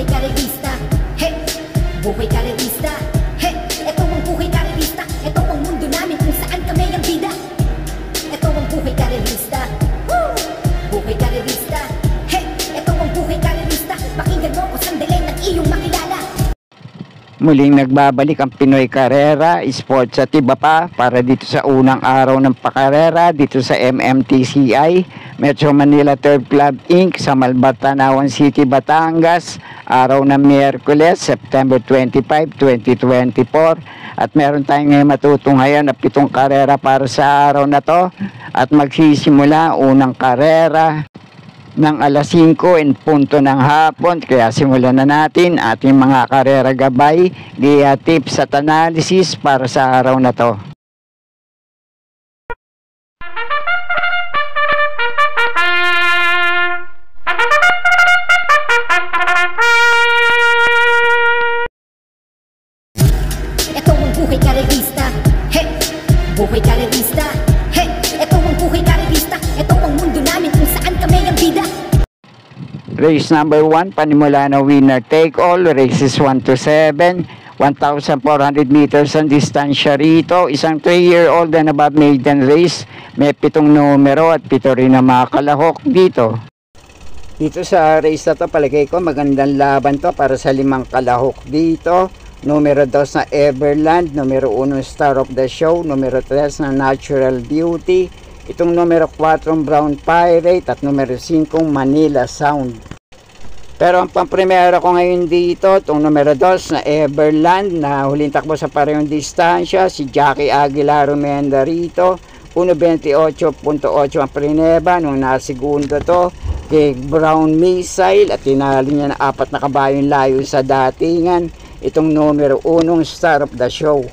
buhay karerista. Hey, buhay karerista. Hey, ito ang buhay karerista. Ito ang mundo namin kung saan kami ang bida. Ito ang buhay karerista. Woo! Buhay karerista. Hey, ito ang buhay karerista. Pakinggan mo ko sandali ng iyong makilala. Muling nagbabalik ang Pinoy Karera Sports sa Tibapa para dito sa unang araw ng pakarera dito sa MMTCI Metro Manila Turf Club Inc. sa Malbata, Tanawan City, Batangas, araw ng Miyerkules, September 25, 2024. At meron tayong ngayon matutunghayan na 7 karera para sa araw na to at magsisimula unang karera ng alas 5 in punto ng hapon. Kaya simulan na natin ating mga karera gabay, tips at analysis para sa araw na to. Ito ang buhay karerista. Hey, buhay karerista. Hey, ito ang buhay karerista. Ito ang mundo namin kung saan kami ang bida. Race number 1, panimula na winner take all, races 1 to 7, 1,400 meters ang distansya rito. Isang 3-year-old and above maiden race, may 7 numero at 7 rin na mga kalahok dito. Dito sa race na to, palagay ko magandang laban to para sa 5 kalahok dito. Numero 2 na Everland, numero 1 Star of the Show, numero 3 na Natural Beauty, itong numero 4 Brown Pirate at numero 5 Manila Sound. Pero ang pamprimera ko ngayon dito, itong numero 2 na Everland na huling takbo sa parehong distansya, si Jackie Aguilar Rumenda rito. 1.28.8 ang prineba nung nasigundo to kay Brown Missile at tinali niya na 4 na kabayong layo sa datingan. Itong numero 1 Star of the Show.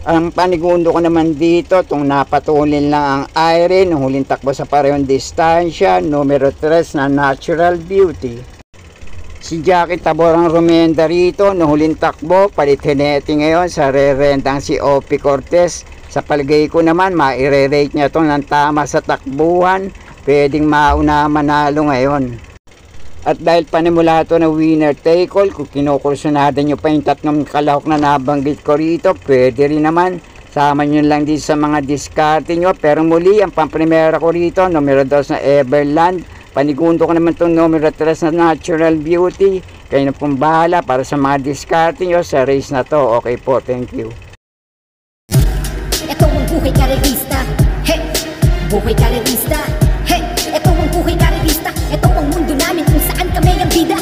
Ang panigundo ko naman dito, itong napatulin lang ang Irene nung huling takbo sa parehong distansya, numero 3 na Natural Beauty. Si Jackie Taborang Rumenda rito, nung huling takbo, palit hineti ngayon sa re-rentang si Opie Cortez. Sa palagay ko naman, maire-rate niya ito ng tama sa takbuhan, pwedeng mauna manalo ngayon. At dahil panimula ito na winner take all, kung kinukursunada nyo pa yung 3 kalahok na nabanggit ko rito, pwede rin naman. Sama nyo lang din sa mga diskarte nyo. Pero muli, ang pamprimera ko rito, numero 2 na Everland. Panigundo ko naman itong numero 3 na Natural Beauty. Kayo na pong bahala para sa mga diskarte nyo sa race na to. Okay po, thank you. Ito ang buhay karerista. Hey, buhay karerista. Hey, ito ang buhay karerista. Ito ang mundo namin kung saan kami ang bida.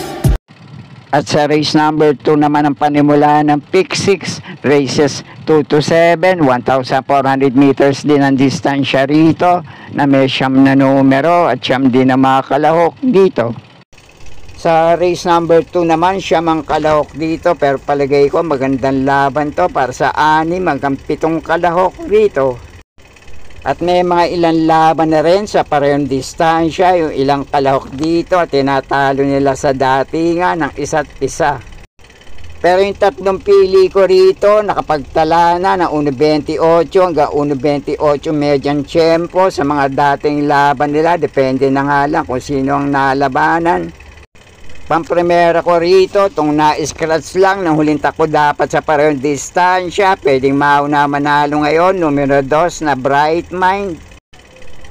At sa race number 2 naman ang panimula ng Pick 6, races 2 to 7, 1,400 meters din ang distansya rito na may 9 na numero at 9 din na mga kalahok dito. Sa race number 2 naman, 9 ang kalahok dito pero palagay ko magandang laban to para sa 6 hanggang 7 kalahok dito. At may mga ilang laban na rin sa parehong distansya, yung ilang kalahok dito at tinatalo nila sa datingan ng isa't isa. Pero yung 3 pili ko rito, nakapagtala na ng 1.28 hanggang 1.28 median tempo sa mga dating laban nila. Depende na nga lang kung sino ang nalabanan. Pamprimera ko rito, itong na-scratch lang ng huling takbo dapat sa parehong distansya. Pwedeng mauna manalo ngayon, numero 2 na Bright Mind.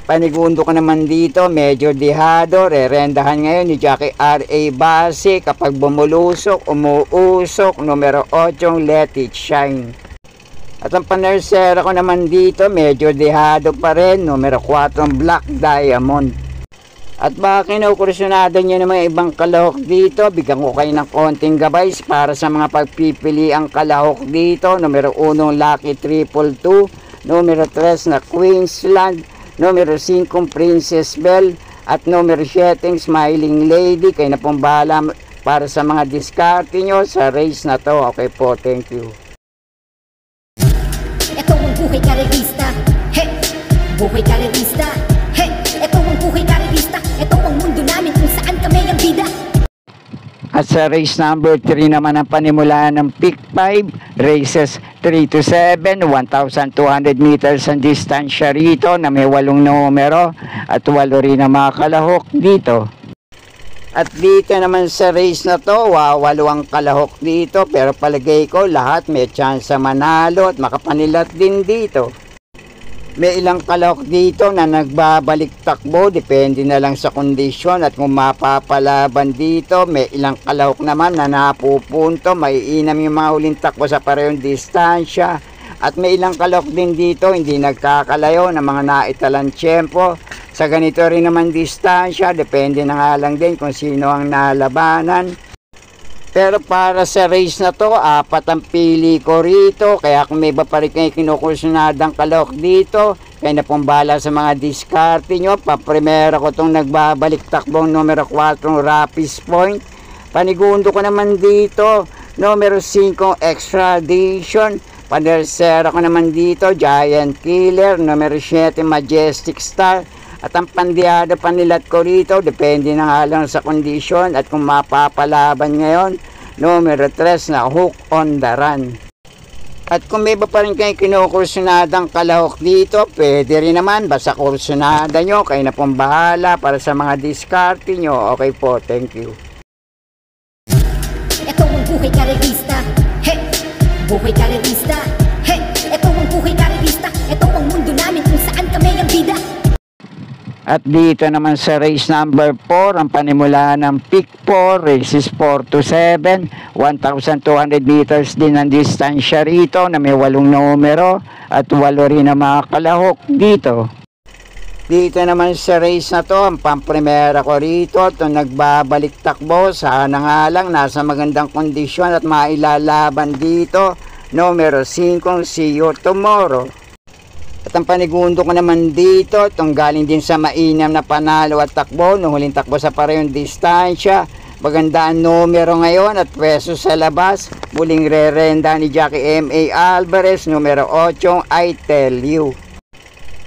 Panigundo ko naman dito, medyo dihado, re-rendahan ngayon ni Jackie R.A. Base. Kapag bumulusok, umuusok, numero 8 Let It Shine. At ang panersera ko naman dito, medyo dihado pa rin, numero 4 Black Diamond. At baka kinukursunado nyo naman ibang kalahok dito, bigyan ko kayo ng konting gabays para sa mga pagpipili ang kalahok dito. Numero 1 Lucky 222, numero 3 na Queensland, numero 5 Princess Belle at numero 7 Smiling Lady. Kayo na pong bahala para sa mga diskarte nyo sa race na to. Okay po, thank you. Ito ang buhay karerista. Hey, buhay karerista. Hey, ito ang buhay karerista. Ito ang mundo namin kung saan kami ang bida. At sa race number 3 naman ang panimula ng Pick 5, races 3 to 7, 1,200 meters ang distansya rito na may 8 numero at 8 rin ang mga kalahok dito. At dito naman sa race na to, wawalawang kalahok dito, pero palagay ko lahat may chance sa manalo at makapanilat din dito. May ilang kalahok dito na nagbabalik takbo, depende na lang sa kondisyon at kung mapapalaban dito. May ilang kalahok naman na napupunto, maiinam yung mga huling takbo sa parehong distansya. At may ilang kalahok din dito, hindi nagkakalayo ng mga naitalang tiyempo. Sa ganito rin naman distansya, depende na nga lang din kung sino ang nalabanan. Pero para sa race na to, 4 ang pili ko rito. Kaya kung may iba pa rin kayo kinukursunadang kalahok dito, kaya na pong bahala sa mga diskarte nyo. Paprimera ko itong nagbabalik takbong numero 4, Rapis Point. Panigundo ko naman dito, numero 5, Extradition. Panersera ko naman dito, Giant Killer, numero 7, Majestic Star. At ang pandiyado panilat ko rito, depende na nga lang sa kondisyon at kung mapapalaban ngayon, numero 3 na Hook on the Run. At kung may iba pa rin kayo kinukursunadang kalahok dito, pwede rin naman, basta kursunada nyo, kayo na pong bahala para sa mga diskarte nyo. Okay po, thank you. Ito ang buhay karerista, hey! Buhay karerista, hey! Ito ang buhay karerista, ito ang mundo namin kung saan kami ang bida. At dito naman sa race number 4, ang panimula ng pick 4, races 4 to 7, 1,200 meters din ang distansya rito na may 8 numero at 8 rin ang mga kalahok dito. Dito naman sa race na to, ang pamprimera ko rito, itong nagbabalik takbo, sana nga lang nasa magandang kondisyon at mailalaban dito, numero 5, See You Tomorrow. At ang panigundo ko naman dito, itong galing din sa mainam na panalo at takbo, nung huling takbo sa parehong distansya. Maganda ang numero ngayon at pwesto sa labas. Muling re-renda ni Jackie M.A. Alvarez, numero 8, I Tell You.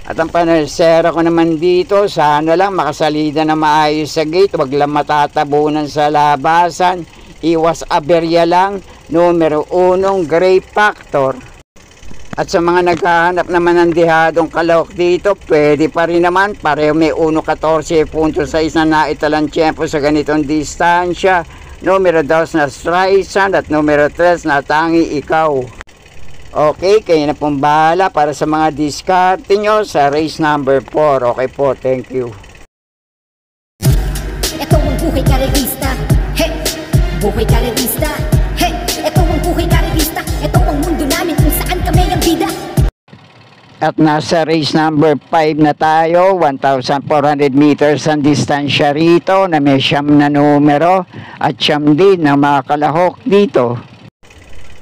At ang panersera ko naman dito, sana lang makasalida na maayos sa gate, wag lang matatabunan sa labasan. Iwas aberya lang, numero 1, Gray Factor. At sa mga naghahanap naman ng dihadong kalahok dito, pwede pa rin naman. Pareho may 1.14 puntos sa isang naitalang tiyempo sa ganitong distansya. Numero 2 na Streisand at numero 3 na Tangi Ikaw. Okay, kayo na pong bahala para sa mga diskarte nyo sa race number 4. Okay po, thank you. Ito ang buhay karerista, hey! Buhay karerista, hey! Ito ang buhay karerista, ito ang mundo namin kung saan kami ang bida. At nasa race number 5 na tayo, 1,400 meters ang distansya rito na may 9 na numero at 9 din ang mga kalahok dito.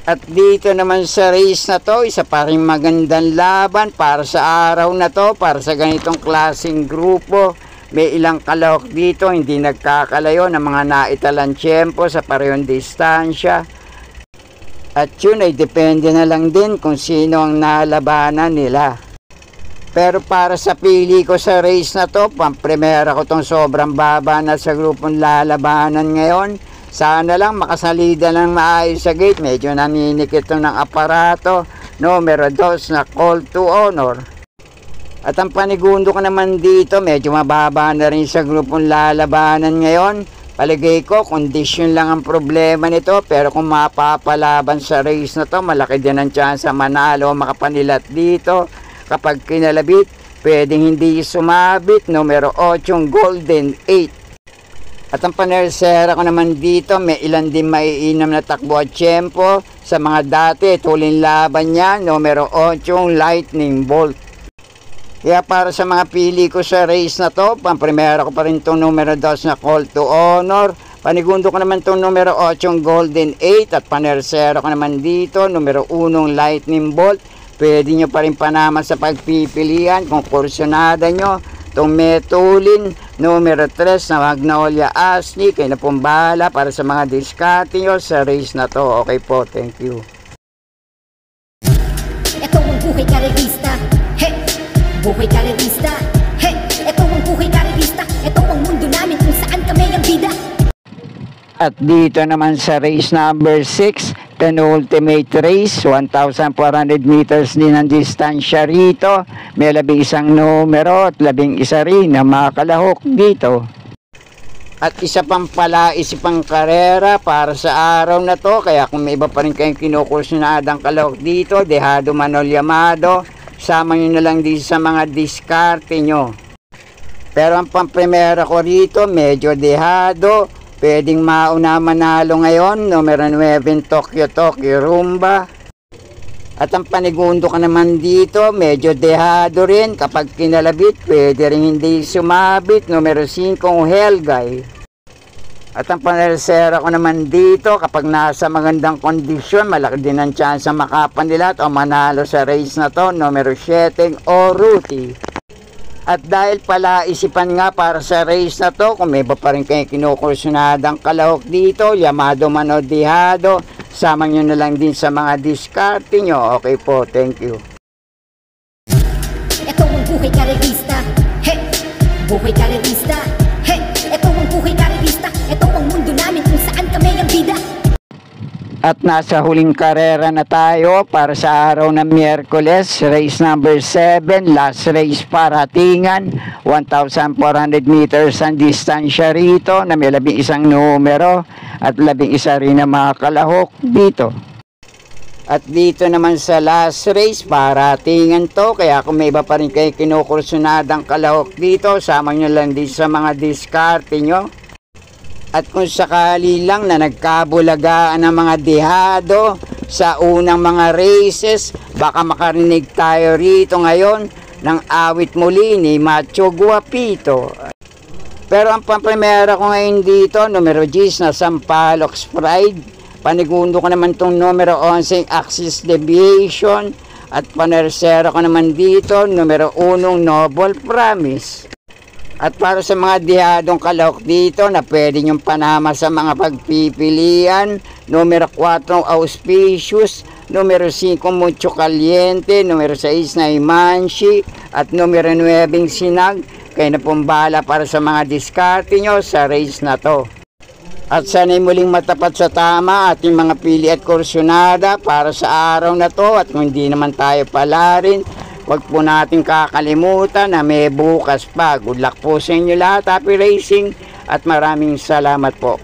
At dito naman sa race na to, isa pa rin magandang laban para sa araw na to, para sa ganitong klaseng grupo. May ilang kalahok dito, hindi nagkakalayo ng mga naitalang tiyempo sa parehong distansya. At yun ay depende na lang din kung sino ang nalabanan nila. Pero para sa pili ko sa race na to, pamprimera ko tong sobrang baba na sa grupong lalabanan ngayon. Sana lang makasalida ng maayos sa gate. Medyo naninikit ito ng aparato. Numero 2 na Call to Honor. At ang panigundo ko naman dito, medyo mababa na rin sa grupong lalabanan ngayon. Palagay ko, kondisyon lang ang problema nito. Pero kung mapapalaban sa race na to, malaki din ang chance manalo o makapanilat dito. Kapag kinalabit, pwedeng hindi sumabit. Numero 8, Golden 8. At ang panersera ko naman dito, may ilan din maiinam na takbo at tiyempo. Sa mga dati, tuling laban niya, numero 8, Lightning Bolt. Kaya para sa mga pili ko sa race na to, pamprimera ko pa rin itong numero 2 na Call to Honor. Panigundo ko naman itong numero 8, Golden 8. At panersera ko naman dito, numero 1, Lightning Bolt. Pwede nyo pa rin panaman sa pagpipilian kung kursyonada nyo. Itong Metulin, numero 3 na Magnolia Ashley. Kayo na pong bahala para sa mga diskarte nyo sa race na to. Okay po, thank you. Ito ang buhay karerista, hey! Buhay karerista, hey! Ito ang buhay karerista, ito ang mundo namin kung saan kami ang bida. At dito naman sa race number 6, penultimate race, 1,400 meters din ang distansya rito. May 11 numero at 11 rin na mga kalahok dito. At isa pang palaisipang karera para sa araw na to. Kaya kung may iba pa rin kayong kinukursunadang kalahok dito, dehado man o lyamado, sama nyo na lang dito sa mga diskarte nyo. Pero ang pamprimera ko rito, medyo dehado. Pwedeng mauna manalo ngayon, numero 9, Tokyo Rumba. At ang panigundo ka naman dito, medyo dehado rin. Kapag kinalabit, pwede rin hindi sumabit, numero 5, Helgay. At ang panersera ko naman dito, kapag nasa magandang kondisyon, malaki din ang chance makapanilat o manalo sa race na to, numero 7, Oruti. At dahil pala isipan nga para sa race na to, kung may iba pa rin kayo kinukursunadang kalahok dito, lyamado man o dehado, sama nyo na lang din sa mga diskarte nyo. Okay po, thank you. Ito ang buhay karerista, hey! Buhay karerista, hey! Ito ang buhay karerista, ito ang mundo namin kung saan kami ang bida. At nasa huling karera na tayo para sa araw ng Miyerkules, race number 7, last race para Tingan, 1,400 meters ang distansya rito na may 11 numero at 11 rin ang mga kalahok dito. At dito naman sa last race para Tingan to, kaya kung may iba pa rin kayo kinukursunadang kalahok dito, sama nyo lang din sa mga diskarte nyo. At kung sakali lang na nagkabulagaan ng mga dehado sa unang mga races, baka makarinig tayo rito ngayon ng awit muli ni Macho Guapito. Pero ang pamprimera ko ngayon dito, numero 10 na Sampaloc Pride. Panigundo ko naman itong numero 11 Axis Deviation. At panersera ko naman dito, numero 1 Noble Promise. At para sa mga dehadong kalahok dito na pwede nyong panama sa mga pagpipilian, numero 4 Auspicious, numero 5 Mucho Caliente, numero 6 na Imanshi, at numero 9 Sinag. Kayo na pong bahala para sa mga diskarte nyo sa race na to. At sana'y muling matapat sa tama ating mga pili at kursunada para sa araw na to. At kung hindi naman tayo pala rin, huwag po natin kakalimutan na may bukas pa. Good luck po sa inyo lahat. Happy racing at maraming salamat po.